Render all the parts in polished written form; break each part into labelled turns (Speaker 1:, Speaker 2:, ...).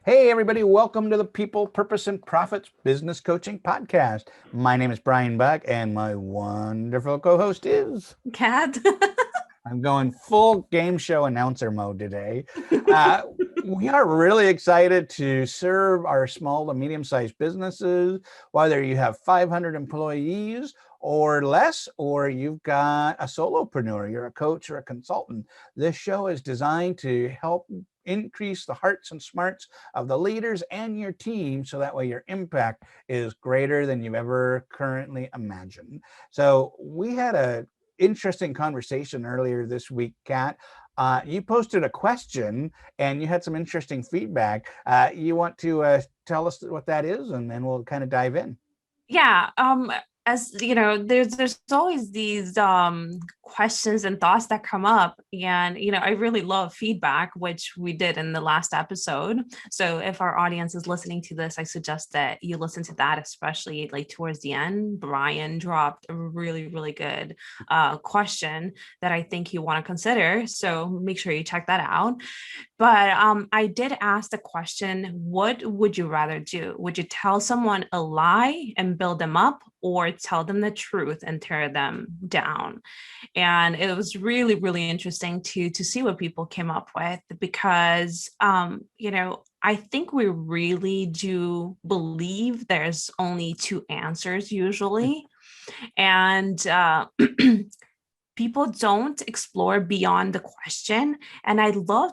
Speaker 1: Hey, everybody, welcome to the People, Purpose, and Profits Business Coaching Podcast. My name is Brian Buck, and my wonderful co-host is...
Speaker 2: Cat.
Speaker 1: I'm going full game show announcer mode today. We are really excited to serve our small to medium-sized businesses, whether you have 500 employees or less, or you've got a solopreneur, you're a coach or a consultant. This show is designed to help increase the hearts and smarts of the leaders and your team, so that way your impact is greater than you've ever currently imagined. So we had a interesting conversation earlier this week, Kat. You posted a question and you had some interesting feedback. You want to tell us what that is, and then we'll kind of dive in.
Speaker 2: Yeah. As you know, there's always these questions and thoughts that come up. And I really love feedback, which we did in the last episode. So if our audience is listening to this, I suggest that you listen to that, especially like towards the end. Brian dropped a really, really good question that I think you want to consider. So make sure you check that out. But I did ask the question, what would you rather do? Would you tell someone a lie and build them up, or tell them the truth and tear them down? And it was really, really interesting to see what people came up with, because I think we really do believe there's only two answers usually. And people don't explore beyond the question. And I love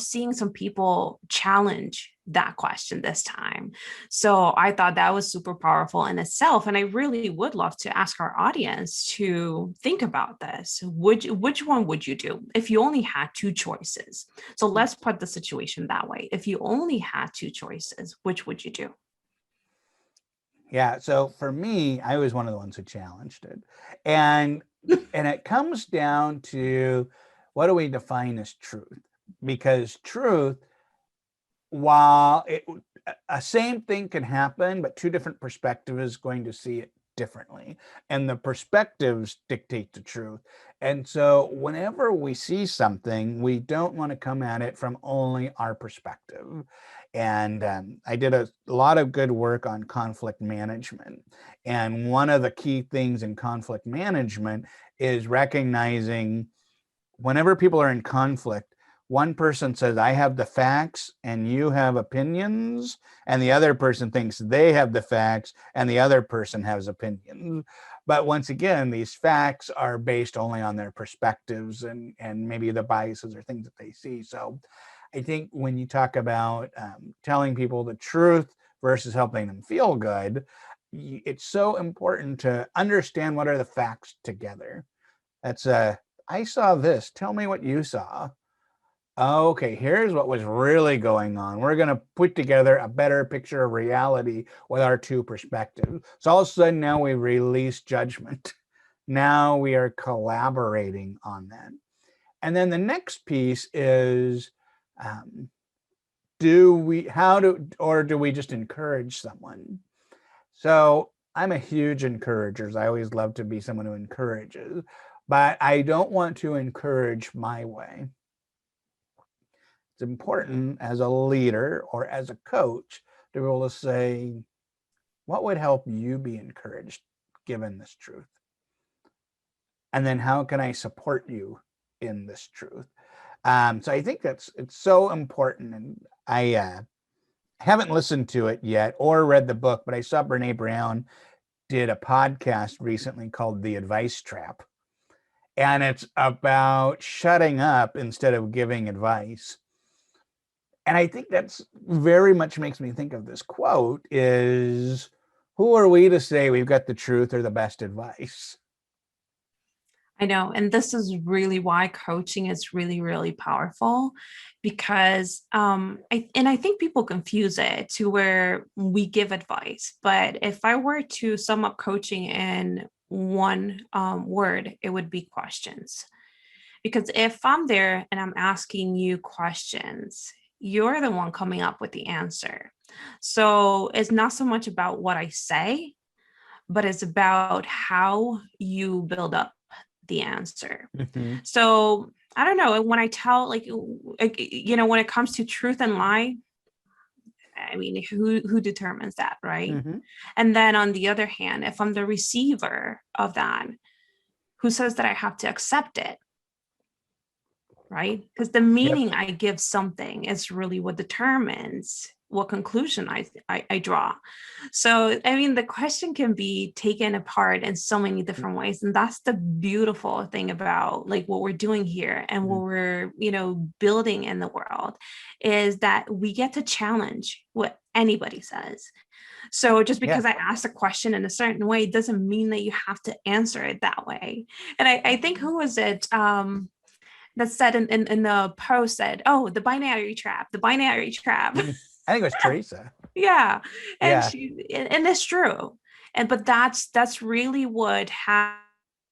Speaker 2: seeing some people challenge that question this time. So I thought that was super powerful in itself. And I really would love to ask our audience to think about this. Which one would you do if you only had two choices? So let's put the situation that way. If you only had two choices, which would you do?
Speaker 1: Yeah, so for me, I was one of the ones who challenged it. And it comes down to, what do we define as truth? Because truth, while a same thing can happen, but two different perspectives is going to see it differently. And the perspectives dictate the truth. And so whenever we see something, we don't want to come at it from only our perspective. And I did a lot of good work on conflict management. And one of the key things in conflict management is recognizing whenever people are in conflict, one person says, I have the facts and you have opinions, and the other person thinks they have the facts and the other person has opinions. But once again, these facts are based only on their perspectives and maybe the biases or things that they see. So I think when you talk about telling people the truth versus helping them feel good, it's so important to understand what are the facts together. That's I saw this. Tell me what you saw. Okay, here's what was really going on. We're going to put together a better picture of reality with our two perspectives. So all of a sudden now we release judgment. Now we are collaborating on that. And then the next piece is, do we just encourage someone? So I'm a huge encourager. I always love to be someone who encourages, but I don't want to encourage my way. It's important as a leader or as a coach to be able to say, what would help you be encouraged given this truth? And then how can I support you in this truth? So I think it's so important. And I haven't listened to it yet or read the book, but I saw Brene Brown did a podcast recently called The Advice Trap. And it's about shutting up instead of giving advice. And I think that's very much makes me think of this quote is, who are we to say we've got the truth or the best advice?
Speaker 2: I know. And this is really why coaching is really, really powerful, because I think people confuse it to where we give advice. But if I were to sum up coaching in one word, it would be questions. Because if I'm there and I'm asking you questions, you're the one coming up with the answer. So it's not so much about what I say, but it's about how you build up the answer.
Speaker 1: Mm-hmm.
Speaker 2: So I don't know. When I tell, like, when it comes to truth and lie, I mean, who determines that, right?
Speaker 1: Mm-hmm.
Speaker 2: And then on the other hand, if I'm the receiver of that, who says that I have to accept it? Right? Because the
Speaker 1: Yep.
Speaker 2: meaning I give something is really what determines what conclusion I draw. So, I mean, the question can be taken apart in so many different ways. And that's the beautiful thing about like what we're doing here and
Speaker 1: Mm-hmm.
Speaker 2: what we're, building in the world is that we get to challenge what anybody says. So just
Speaker 1: Yeah.
Speaker 2: because I asked a question in a certain way doesn't mean that you have to answer it that way. And I think who was it? That said in the post said, "Oh, the binary trap."
Speaker 1: Mhm. I think it was Teresa.
Speaker 2: Yeah, and
Speaker 1: Yeah.
Speaker 2: and it's true, but that's really what has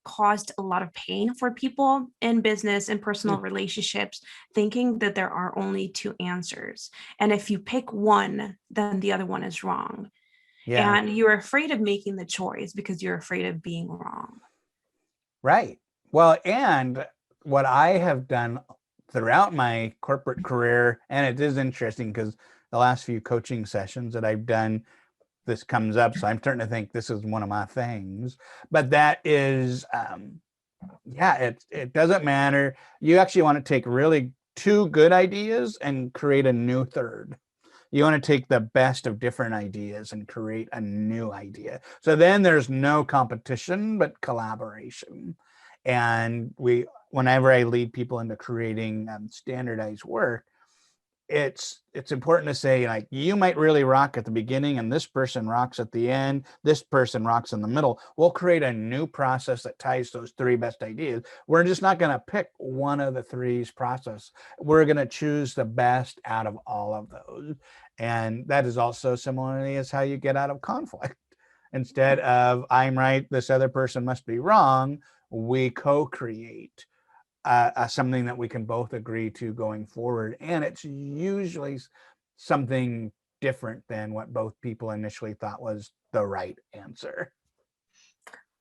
Speaker 2: caused a lot of pain for people in business and personal relationships, thinking that there are only two answers, and if you pick one, then the other one is wrong,
Speaker 1: Yeah.
Speaker 2: and you're afraid of making the choice because you're afraid of being wrong.
Speaker 1: Right. Well, and what I have done throughout my corporate career, and it is interesting because the last few coaching sessions that I've done, this comes up. So I'm starting to think this is one of my things. But that is, yeah, it doesn't matter. You actually want to take really two good ideas and create a new third. You want to take the best of different ideas and create a new idea. So then there's no competition, but collaboration. And whenever I lead people into creating standardized work, it's important to say, like, you might really rock at the beginning and this person rocks at the end, this person rocks in the middle. We'll create a new process that ties those three best ideas. We're just not going to pick one of the three's process. We're going to choose the best out of all of those. And that is also similarly as how you get out of conflict. Instead of I'm right, this other person must be wrong, we co-create something that we can both agree to going forward. And it's usually something different than what both people initially thought was the right answer.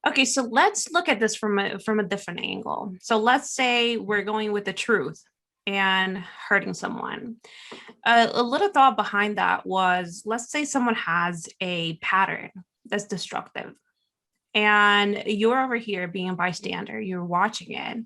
Speaker 2: Okay, so let's look at this from a different angle. So let's say we're going with the truth and hurting someone. A little thought behind that was, let's say someone has a pattern that's destructive, and you're over here being a bystander, you're watching it,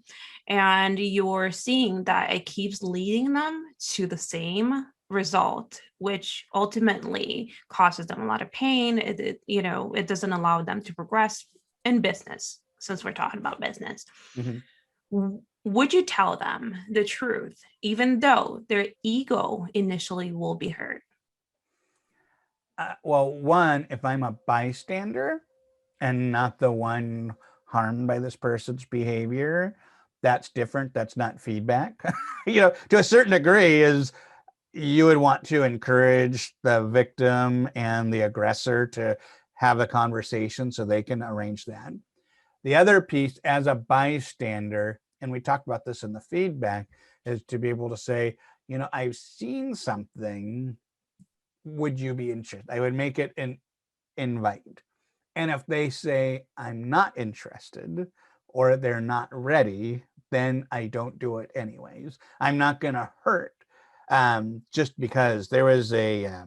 Speaker 2: and you're seeing that it keeps leading them to the same result, which ultimately causes them a lot of pain. It doesn't allow them to progress in business, since we're talking about business.
Speaker 1: Mm-hmm.
Speaker 2: Would you tell them the truth, even though their ego initially will be hurt?
Speaker 1: Well, one, if I'm a bystander and not the one harmed by this person's behavior, that's different. That's not feedback. To a certain degree, is you would want to encourage the victim and the aggressor to have a conversation so they can arrange that. The other piece, as a bystander, and we talked about this in the feedback, is to be able to say, I've seen something. Would you be interested? I would make it an invite. And if they say, I'm not interested or they're not ready, then I don't do it anyways. I'm not going to hurt just because there was I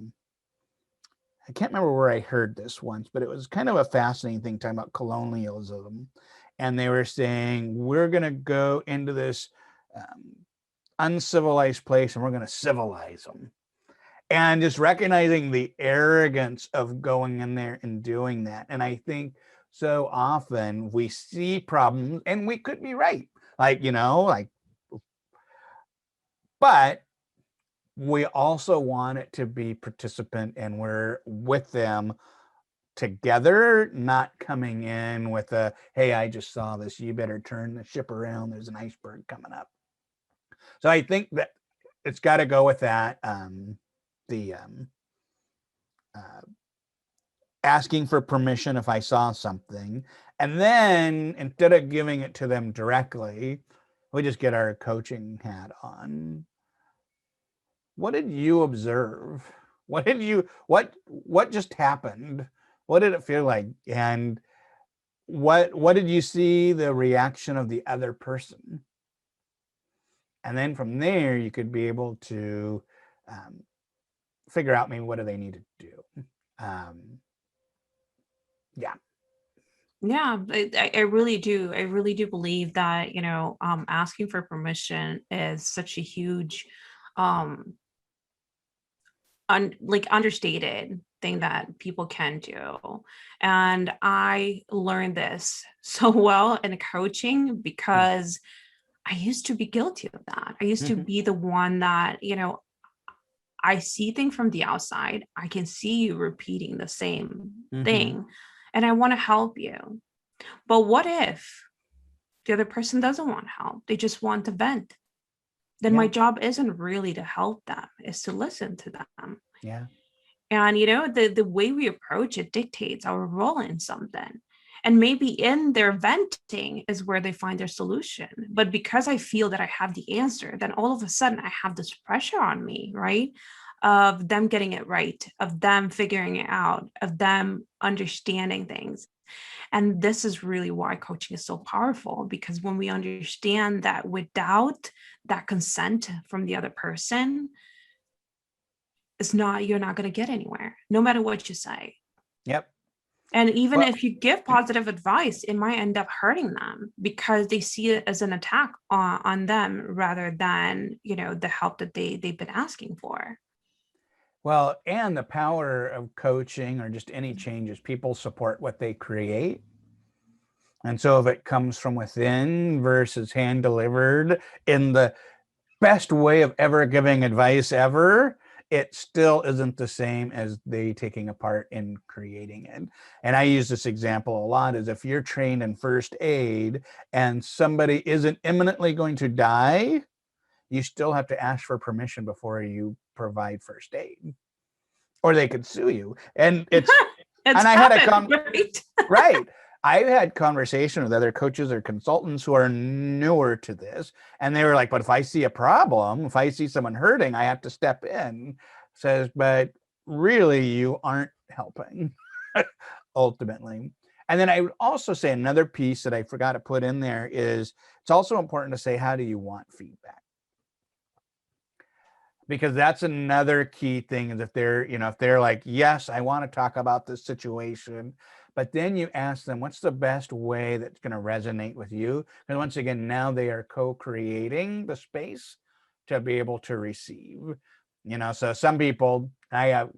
Speaker 1: can't remember where I heard this once, but it was kind of a fascinating thing talking about colonialism. And they were saying, we're going to go into this um, uncivilized place and we're going to civilize them. And just recognizing the arrogance of going in there and doing that. And I think so often we see problems and we could be right. But we also want it to be participant and we're with them together, not coming in with a, hey, I just saw this, you better turn the ship around, there's an iceberg coming up. So I think that it's got to go with that. The uh, Asking for permission if I saw something. And then instead of giving it to them directly, we just get our coaching hat on. What did you observe? What just happened? What did it feel like? And what did you see the reaction of the other person? And then from there, you could be able to figure out maybe what do they need to do. Yeah.
Speaker 2: Yeah, I really do. I really do believe that, asking for permission is such a huge, um, like understated thing that people can do. And I learned this so well in coaching because I used to be guilty of that. I used to
Speaker 1: Mm-hmm.
Speaker 2: be the one that, I see things from the outside. I can see you repeating the same
Speaker 1: Mm-hmm.
Speaker 2: thing, and I want to help you. But what if the other person doesn't want help? They just want to vent. Then my
Speaker 1: Yeah.
Speaker 2: job isn't really to help them, is to listen to them.
Speaker 1: Yeah.
Speaker 2: And the way we approach it dictates our role in something. And maybe in their venting is where they find their solution. But because I feel that I have the answer, then all of a sudden I have this pressure on me, right? Of them getting it right, of them figuring it out, of them understanding things. And this is really why coaching is so powerful, because when we understand that without that consent from the other person, you're not going to get anywhere, no matter what you say.
Speaker 1: Yep.
Speaker 2: And even
Speaker 1: Well,
Speaker 2: if you give positive advice, it might end up hurting them because they see it as an attack on them rather than, the help that they've been asking for.
Speaker 1: well, and the power of coaching or just any change is people support what they create. And so if it comes from within versus hand delivered in the best way of ever giving advice ever, it still isn't the same as they taking a part in creating it. And I use this example a lot is if you're trained in first aid and somebody isn't imminently going to die, you still have to ask for permission before you provide first aid, or they could sue you. And
Speaker 2: It's
Speaker 1: I had
Speaker 2: happened, right?
Speaker 1: right. I've had conversation with other coaches or consultants who are newer to this, and they were like, "But if I see a problem, if I see someone hurting, I have to step in." Says, but really, you aren't helping ultimately. And then I would also say another piece that I forgot to put in there is it's also important to say, how do you want feedback? Because that's another key thing is if they're like, yes, I want to talk about this situation, but then you ask them what's the best way that's going to resonate with you, and once again now they are co-creating the space to be able to receive. So some people, I have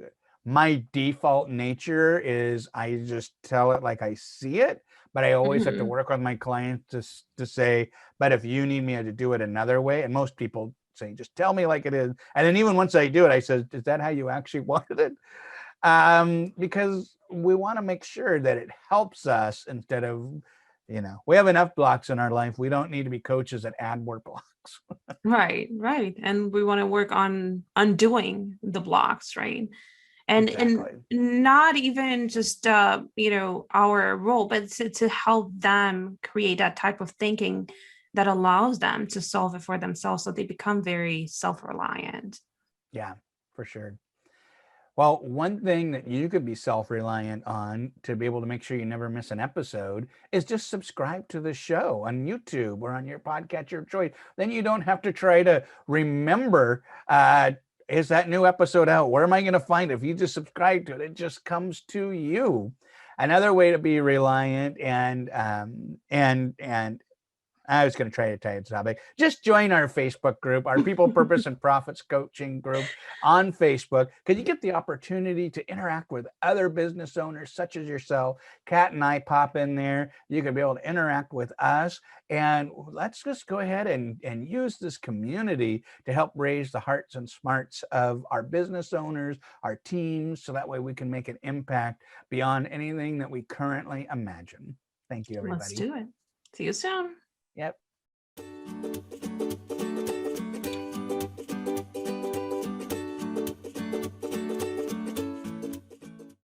Speaker 1: my default nature is I just tell it like I see it, but I always have to work with my clients to say, but if you need me to do it another way, and most people say, just tell me like it is. And then even once I do it, I said, is that how you actually wanted it? Because we want to make sure that it helps us instead of, we have enough blocks in our life. We don't need to be coaches that add more blocks.
Speaker 2: Right. And we want to work on undoing the blocks, right? And
Speaker 1: Exactly.
Speaker 2: not even just our role, but to help them create that type of thinking that allows them to solve it for themselves so they become very self-reliant.
Speaker 1: Yeah, for sure. Well, one thing that you could be self-reliant on to be able to make sure you never miss an episode is just subscribe to the show on YouTube or on your podcatcher of choice. Then you don't have to try to remember, is that new episode out? Where am I going to find it? If you just subscribe to it, it just comes to you. Another way to be reliant and I was going to try to tell you the topic. Just join our Facebook group, our People, Purpose, and Profits coaching group on Facebook, because you get the opportunity to interact with other business owners such as yourself. Kat and I pop in there. You can be able to interact with us. And let's just go ahead and use this community to help raise the hearts and smarts of our business owners, our teams, so that way we can make an impact beyond anything that we currently imagine. Thank you,
Speaker 2: Let's
Speaker 1: everybody.
Speaker 2: do it. See you soon.
Speaker 1: Yep.